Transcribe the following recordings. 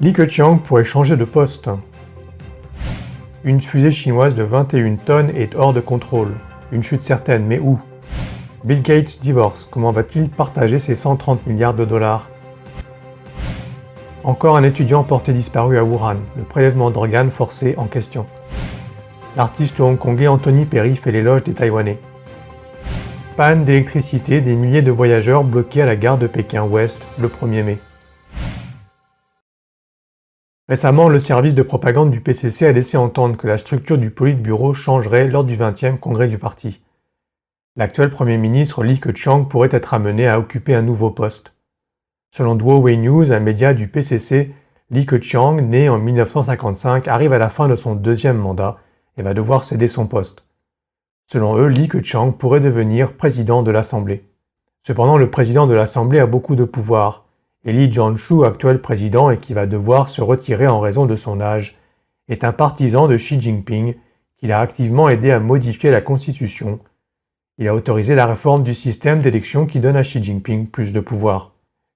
Li Keqiang pourrait changer de poste. Une fusée chinoise de 21 tonnes est hors de contrôle. Une chute certaine, mais où? Bill Gates divorce. Comment va-t-il partager ses 130 milliards de dollars? Encore un étudiant porté disparu à Wuhan. Le prélèvement d'organes forcé en question. L'artiste hongkongais Anthony Perry fait l'éloge des Taïwanais. Panne d'électricité, des milliers de voyageurs bloqués à la gare de Pékin-Ouest le 1er mai. Récemment, le service de propagande du PCC a laissé entendre que la structure du Politburo changerait lors du 20e congrès du parti. L'actuel Premier ministre Li Keqiang pourrait être amené à occuper un nouveau poste. Selon Huawei News, un média du PCC, Li Keqiang, né en 1955, arrive à la fin de son deuxième mandat et va devoir céder son poste. Selon eux, Li Keqiang pourrait devenir président de l'Assemblée. Cependant, le président de l'Assemblée a beaucoup de pouvoir. Et Li Jianshu, actuel président et qui va devoir se retirer en raison de son âge, est un partisan de Xi Jinping qu'il a activement aidé à modifier la constitution. Il a autorisé la réforme du système d'élection qui donne à Xi Jinping plus de pouvoir.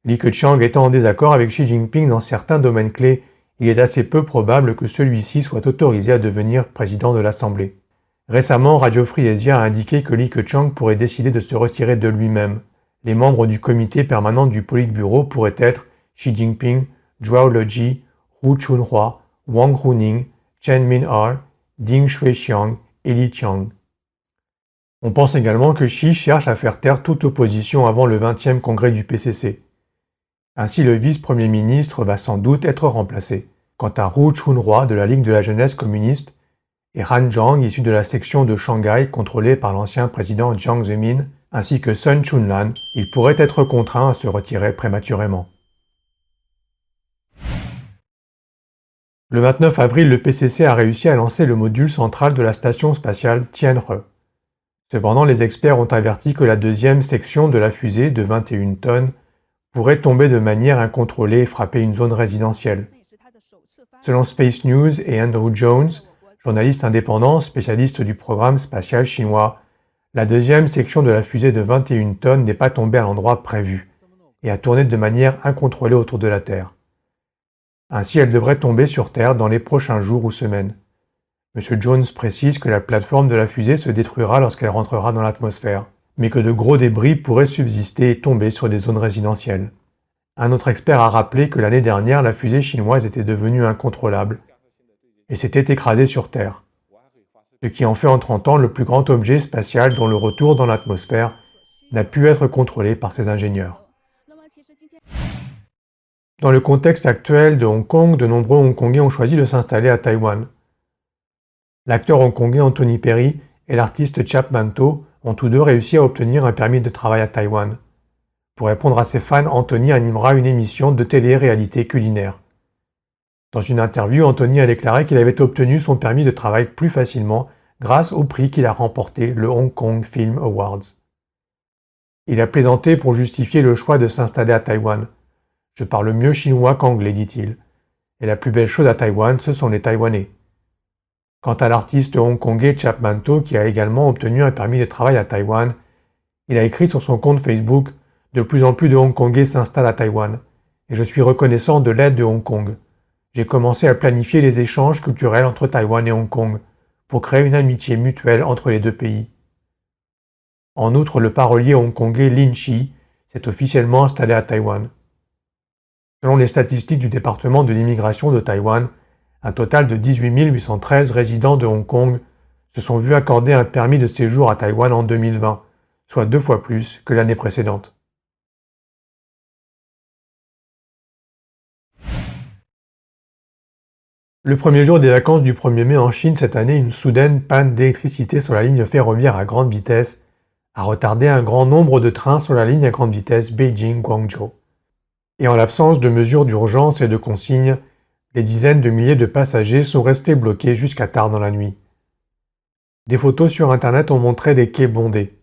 Li Keqiang étant en désaccord avec Xi Jinping dans certains domaines clés, il est assez peu probable que celui-ci soit autorisé à devenir président de l'Assemblée. Récemment, Radio Free Asia a indiqué que Li Keqiang pourrait décider de se retirer de lui-même. Les membres du comité permanent du Politburo pourraient être Xi Jinping, Zhao Leji, Hu Chunhua, Wang Huning, Chen Min'er, Ding Shuixiang et Li Qiang. On pense également que Xi cherche à faire taire toute opposition avant le 20e congrès du PCC. Ainsi, le vice-premier ministre va sans doute être remplacé. Quant à Hu Chunhua de la Ligue de la jeunesse communiste et Han Zhang issu de la section de Shanghai contrôlée par l'ancien président Jiang Zemin, ainsi que Sun Chunlan, il pourrait être contraint à se retirer prématurément. Le 29 avril, le PCC a réussi à lancer le module central de la station spatiale Tianhe. Cependant, les experts ont averti que la deuxième section de la fusée de 21 tonnes pourrait tomber de manière incontrôlée et frapper une zone résidentielle. Selon Space News et Andrew Jones, journaliste indépendant spécialiste du programme spatial chinois, la deuxième section de la fusée de 21 tonnes n'est pas tombée à l'endroit prévu et a tourné de manière incontrôlée autour de la Terre. Ainsi, elle devrait tomber sur Terre dans les prochains jours ou semaines. M. Jones précise que la plateforme de la fusée se détruira lorsqu'elle rentrera dans l'atmosphère, mais que de gros débris pourraient subsister et tomber sur des zones résidentielles. Un autre expert a rappelé que l'année dernière, la fusée chinoise était devenue incontrôlable et s'était écrasée sur Terre, ce qui en fait en 30 ans le plus grand objet spatial dont le retour dans l'atmosphère n'a pu être contrôlé par ses ingénieurs. Dans le contexte actuel de Hong Kong, de nombreux Hongkongais ont choisi de s'installer à Taïwan. L'acteur hongkongais Anthony Perry et l'artiste Chap Manto ont tous deux réussi à obtenir un permis de travail à Taïwan. Pour répondre à ses fans, Anthony animera une émission de télé-réalité culinaire. Dans une interview, Anthony a déclaré qu'il avait obtenu son permis de travail plus facilement grâce au prix qu'il a remporté, le Hong Kong Film Awards. Il a plaisanté pour justifier le choix de s'installer à Taïwan. « Je parle mieux chinois qu'anglais, dit-il. Et la plus belle chose à Taïwan, ce sont les Taïwanais. » Quant à l'artiste hongkongais Chap Manto, qui a également obtenu un permis de travail à Taïwan, il a écrit sur son compte Facebook « De plus en plus de Hongkongais s'installent à Taïwan, et je suis reconnaissant de l'aide de Hong Kong. J'ai commencé à planifier les échanges culturels entre Taïwan et Hong Kong, pour créer une amitié mutuelle entre les deux pays. » En outre, le parolier hongkongais Lin Chi s'est officiellement installé à Taïwan. Selon les statistiques du département de l'immigration de Taïwan, un total de 18 813 résidents de Hong Kong se sont vus accorder un permis de séjour à Taïwan en 2020, soit 2 fois plus que l'année précédente. Le premier jour des vacances du 1er mai en Chine cette année, une soudaine panne d'électricité sur la ligne ferroviaire à grande vitesse a retardé un grand nombre de trains sur la ligne à grande vitesse Beijing-Guangzhou. Et en l'absence de mesures d'urgence et de consignes, des dizaines de milliers de passagers sont restés bloqués jusqu'à tard dans la nuit. Des photos sur Internet ont montré des quais bondés.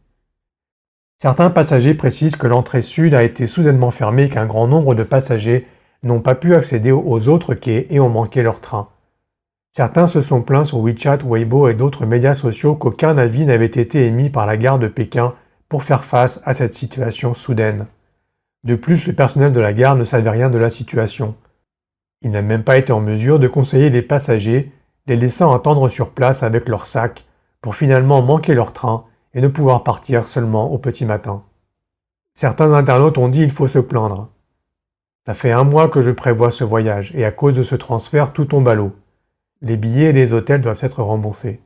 Certains passagers précisent que l'entrée sud a été soudainement fermée et qu'un grand nombre de passagers n'ont pas pu accéder aux autres quais et ont manqué leur train. Certains se sont plaints sur WeChat, Weibo et d'autres médias sociaux qu'aucun avis n'avait été émis par la gare de Pékin pour faire face à cette situation soudaine. De plus, le personnel de la gare ne savait rien de la situation. Il n'a même pas été en mesure de conseiller les passagers, les laissant attendre sur place avec leurs sacs, pour finalement manquer leur train et ne pouvoir partir seulement au petit matin. Certains internautes ont dit il faut se plaindre. Ça fait 1 mois que je prévois ce voyage et à cause de ce transfert tout tombe à l'eau. Les billets et les hôtels doivent être remboursés.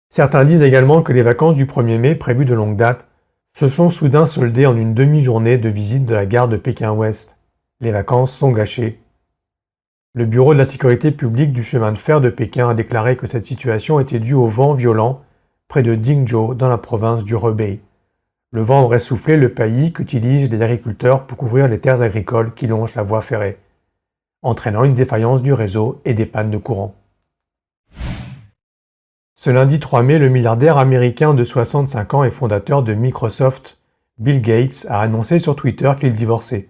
Certains disent également que les vacances du 1er mai prévues de longue date se sont soudain soldées en une demi-journée de visite de la gare de Pékin-Ouest. Les vacances sont gâchées. Le bureau de la sécurité publique du chemin de fer de Pékin a déclaré que cette situation était due au vent violent près de Dingzhou dans la province du Hebei. Le vent aurait soufflé le paillis qu'utilisent les agriculteurs pour couvrir les terres agricoles qui longent la voie ferrée, entraînant une défaillance du réseau et des pannes de courant. Ce lundi 3 mai, le milliardaire américain de 65 ans et fondateur de Microsoft, Bill Gates, a annoncé sur Twitter qu'il divorçait,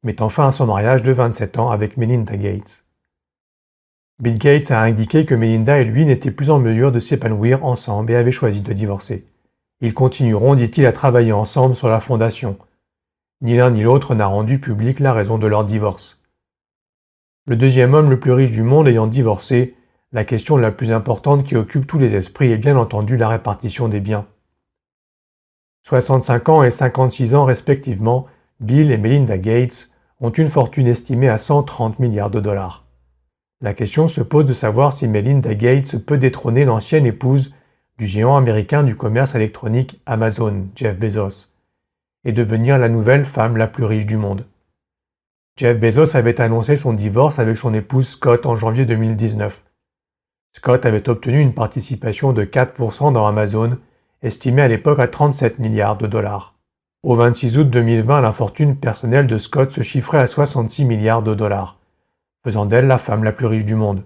mettant fin à son mariage de 27 ans avec Melinda Gates. Bill Gates a indiqué que Melinda et lui n'étaient plus en mesure de s'épanouir ensemble et avaient choisi de divorcer. Ils continueront, dit-il, à travailler ensemble sur la fondation. Ni l'un ni l'autre n'a rendu publique la raison de leur divorce. Le deuxième homme le plus riche du monde ayant divorcé, la question la plus importante qui occupe tous les esprits est bien entendu la répartition des biens. 65 ans et 56 ans respectivement, Bill et Melinda Gates ont une fortune estimée à 130 milliards de dollars. La question se pose de savoir si Melinda Gates peut détrôner l'ancienne épouse du géant américain du commerce électronique Amazon, Jeff Bezos, et devenir la nouvelle femme la plus riche du monde. Jeff Bezos avait annoncé son divorce avec son épouse Scott en janvier 2019. Scott avait obtenu une participation de 4% dans Amazon, estimée à l'époque à 37 milliards de dollars. Au 26 août 2020, la fortune personnelle de Scott se chiffrait à 66 milliards de dollars, faisant d'elle la femme la plus riche du monde.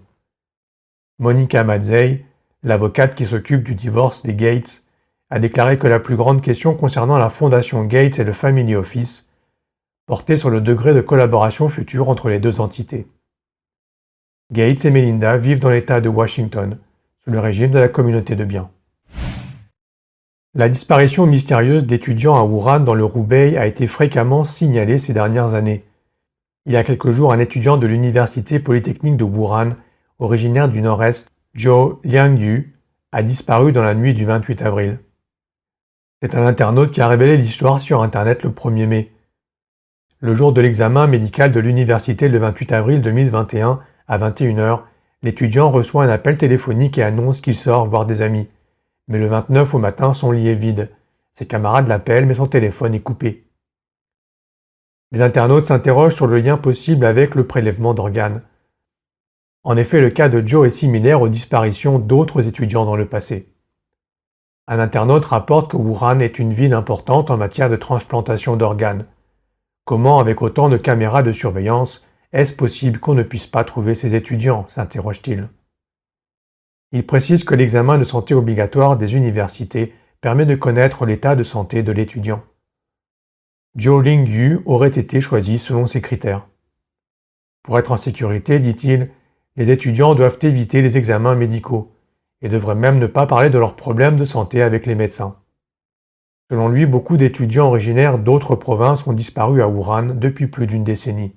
Monica Mazzei, l'avocate qui s'occupe du divorce des Gates, a déclaré que la plus grande question concernant la fondation Gates et le Family Office portait sur le degré de collaboration future entre les deux entités. Gates et Melinda vivent dans l'État de Washington, sous le régime de la communauté de biens. La disparition mystérieuse d'étudiants à Wuhan dans le Hubei a été fréquemment signalée ces dernières années. Il y a quelques jours, un étudiant de l'université polytechnique de Wuhan, originaire du nord-est, Zhou Liangyu, a disparu dans la nuit du 28 avril. C'est un internaute qui a révélé l'histoire sur Internet le 1er mai. Le jour de l'examen médical de l'université le 28 avril 2021, à 21h, l'étudiant reçoit un appel téléphonique et annonce qu'il sort voir des amis. Mais le 29 au matin, son lit est vide. Ses camarades l'appellent, mais son téléphone est coupé. Les internautes s'interrogent sur le lien possible avec le prélèvement d'organes. En effet, le cas de Joe est similaire aux disparitions d'autres étudiants dans le passé. Un internaute rapporte que Wuhan est une ville importante en matière de transplantation d'organes. Comment, avec autant de caméras de surveillance, est-ce possible qu'on ne puisse pas trouver ces étudiants, s'interroge-t-il. Il précise que l'examen de santé obligatoire des universités permet de connaître l'état de santé de l'étudiant. Zhou Lingyu aurait été choisi selon ces critères. Pour être en sécurité, dit-il, les étudiants doivent éviter les examens médicaux et devraient même ne pas parler de leurs problèmes de santé avec les médecins. Selon lui, beaucoup d'étudiants originaires d'autres provinces ont disparu à Wuhan depuis plus d'une décennie.